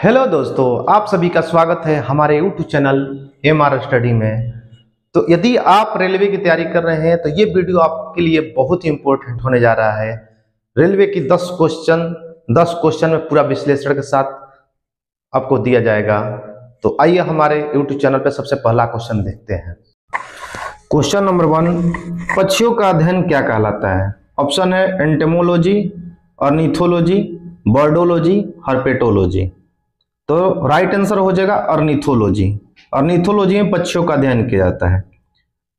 Hello दोस्तों, आप सभी का स्वागत है हमारे यूट्यूब चैनल MR स्टडी में। तो यदि आप रेलवे की तैयारी कर रहे हैं तो ये वीडियो आपके लिए बहुत ही इम्पोर्टेंट होने जा रहा है। रेलवे की 10 क्वेश्चन में पूरा विश्लेषण के साथ आपको दिया जाएगा। तो आइए हमारे यूट्यूब चैनल पर सबसे पहला क्वेश्चन देखते हैं। क्वेश्चन नंबर 1, पक्षियों का अध्ययन क्या कहलाता है? ऑप्शन है एंटेमोलॉजी, ऑर्निथोलॉजी, बर्डोलॉजी, हर्पेटोलॉजी। तो राइट आंसर हो जाएगा ऑर्निथोलॉजी। ऑर्निथोलॉजी में पक्षियों का अध्ययन किया जाता है।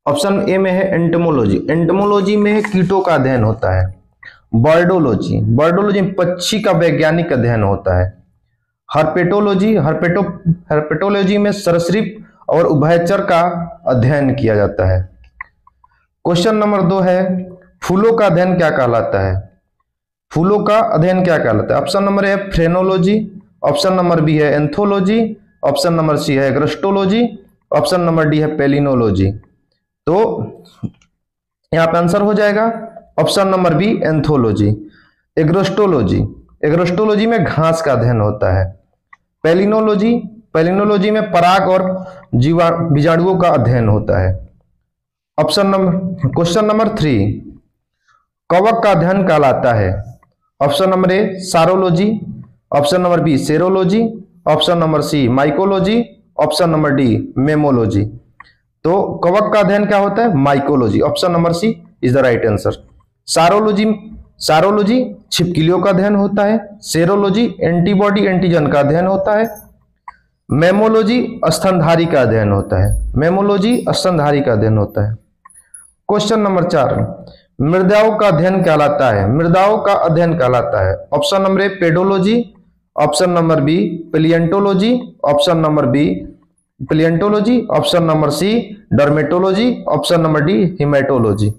ऑप्शन ए में है एंटोमोलॉजी। एंटोमोलॉजी में कीटों का अध्ययन होता है। बर्डोलॉजी में पक्षी का वैज्ञानिक अध्ययन होता है। हर्पेटोलॉजी में सरीसृप और उभयचर का अध्ययन किया जाता है। क्वेश्चन नंबर 2 है, फूलों का अध्ययन क्या कहलाता है? फूलों का अध्ययन क्या कहलाता है? Option number A phrenology, option number B है एंथोलॉजी, ऑप्शन नंबर सी है ग्रस्टोलॉजी, ऑप्शन नंबर डी है पेलिनोलॉजी। तो यहां पे आंसर हो जाएगा option number B anthology. Agrostology में घास का अध्ययन होता है। पेलिनोलॉजी में पराग और बीजाणुओं का अध्ययन होता है। क्वेश्चन नंबर 3, कवक का अध्ययन कहलाता है? Option number A saurology, option number B serology, option number C mycology, option number D mammalogy. तो कवक का अध्ययन क्या होता है? Mycology. Option number C is the right answer. Saurology छिपकलियों का अध्ययन होता है। सेरोलॉजी एंटीबॉडी एंटीजन का अध्ययन होता है। मेमोलॉजी स्तनधारी का अध्ययन होता है। क्वेश्चन नंबर 4, मृदाओं का अध्ययन कहलाता है? Option number A pedology, option number B palaeontology, option number C dermatology, option number D haematology.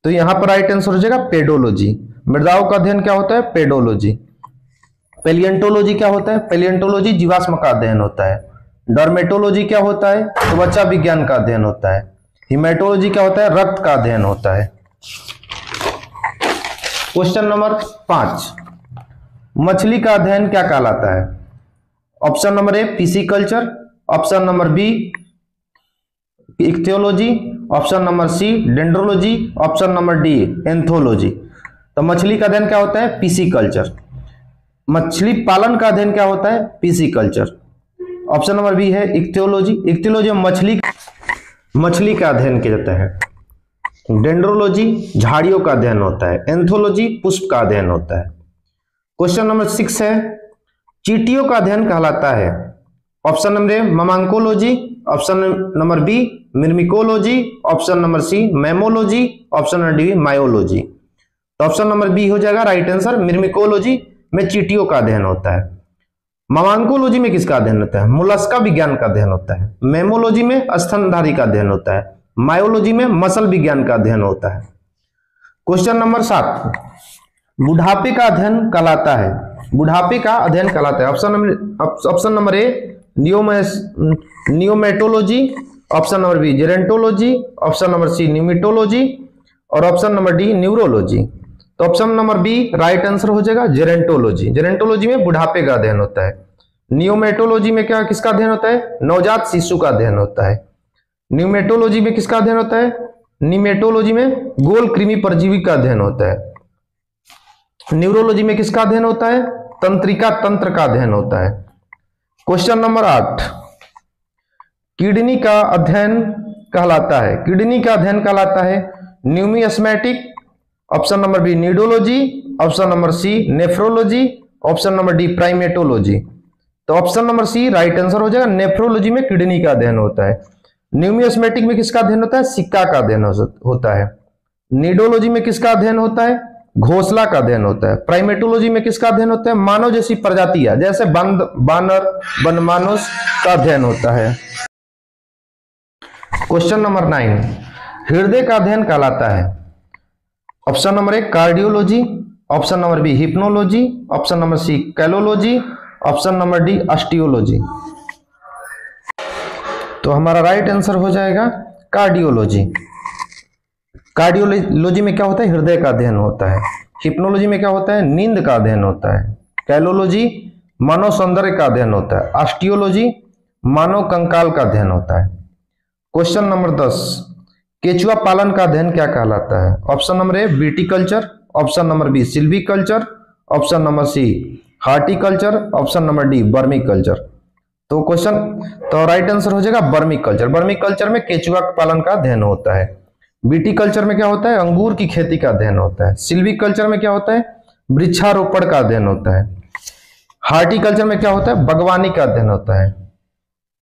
तो यहां पर राइट आंसर हो जाएगा पेडोलॉजी। मृदाओं का अध्ययन क्या होता है? पेडोलॉजी। पेलिएंटोलॉजी क्या होता है? पेलिएंटोलॉजी जीवाश्म का अध्ययन होता है। डर्मेटोलॉजी क्या होता है? त्वचा विज्ञान का अध्ययन होता है। हिमेटोलॉजी क्या होता है? रक्त का अध्ययन होता है। क्वेश्चन नंबर 5, मछली का अध्ययन क्या कहलाता है? Option number A pisciculture, option number B ichthyology, option number C dendrology, option number D anthology. तो मछली का अध्ययन क्या होता है? पिसिकल्चर। मछली पालन का अध्ययन क्या होता है? पिसिकल्चर। ऑप्शन नंबर बी है इक्थियोलॉजी में मछली का अध्ययन किया जाता है। डेंड्रोलॉजी झाड़ियों का अध्ययन होता है। एंथोलॉजी पुष्प का अध्ययन होता है। क्वेश्चन नंबर 6 है, चींटियों का अध्ययन कहलाता है? Option number A malacology, option number B myrmecology, option number C mammalogy, option number D myology. तो ऑप्शन नंबर बी हो जाएगा राइट आंसर। मिर्मिकोलॉजी में चींटियों का अध्ययन होता है। ममांकोलॉजी में किसका अध्ययन होता है? मोलस्का विज्ञान का अध्ययन होता है। मेमोलॉजी में स्तनधारी का अध्ययन होता है। मायोलॉजी में मसल विज्ञान का अध्ययन होता है। क्वेश्चन नंबर 7, बुढ़ापे का अध्ययन कहलाता है? Option number A neonatology, option number B gerontology, option number C pneumatology और ऑप्शन नंबर डी न्यूरोलॉजी। तो option number B right answer हो जाएगा जेरेंटोलॉजी में बुढ़ापे का अध्ययन होता है। नियोमेटोलॉजी में किसका अध्ययन होता है? नवजात शिशु का अध्ययन होता है। न्यूमेटोलॉजी में किसका अध्ययन होता है? न्यूमेटोलॉजी में गोल कृमि परजीवी का अध्ययन होता है। न्यूरोलॉजी में किसका अध्ययन होता है? तंत्रिका तंत्र का अध्ययन होता है। क्वेश्चन नंबर 8, किडनी का अध्ययन कहलाता है? Numismatic, option number B nidology, option number C nephrology, option number D primatology. तो option number C right answer हो जाएगा। नेफ्रोलॉजी में किडनी का अध्ययन होता है। न्यूमिस्मेटिक में किसका अध्ययन होता है? सिक्का का अध्ययन होता है। नीडोलॉजी में किसका अध्ययन होता है? घोंसला का अध्ययन होता है। प्राइमेटोलॉजी में किसका अध्ययन होता है? मानव जैसी प्रजातियां जैसे बानर बनमानुष का अध्ययन होता है। क्वेश्चन नंबर 9, हृदय का अध्ययन कहलाता है? Option number A cardiology, option number B hypnology, option number C caliology, option number D osteology. तो हमारा राइट आंसर हो जाएगा कार्डियोलॉजी। कार्डियोलॉजी में क्या होता है? हृदय का अध्ययन होता है। हिप्नोलॉजी में क्या होता है? नींद का अध्ययन होता है। कैलोलॉजी मानव सौंदर्य का अध्ययन होता है। ऑस्टियोलॉजी मानव कंकाल का अध्ययन होता है। क्वेश्चन नंबर 10, केचुआ पालन का अध्ययन क्या कहलाता है? Option number A viticulture, option number B silviculture, option number C horticulture, option number D vermiculture. तो क्वेश्चन तो राइट आंसर हो जाएगा वर्मी कल्चर। वर्मी कल्चर में केचुआ पालन का अध्ययन होता है। विटीकल्चर में क्या होता है? अंगूर की खेती का अध्ययन होता है। सिल्वीकल्चर में क्या होता है? वृक्षारोपण का अध्ययन होता है। हार्टिकल्चर में क्या होता है? बागवानी का अध्ययन होता है।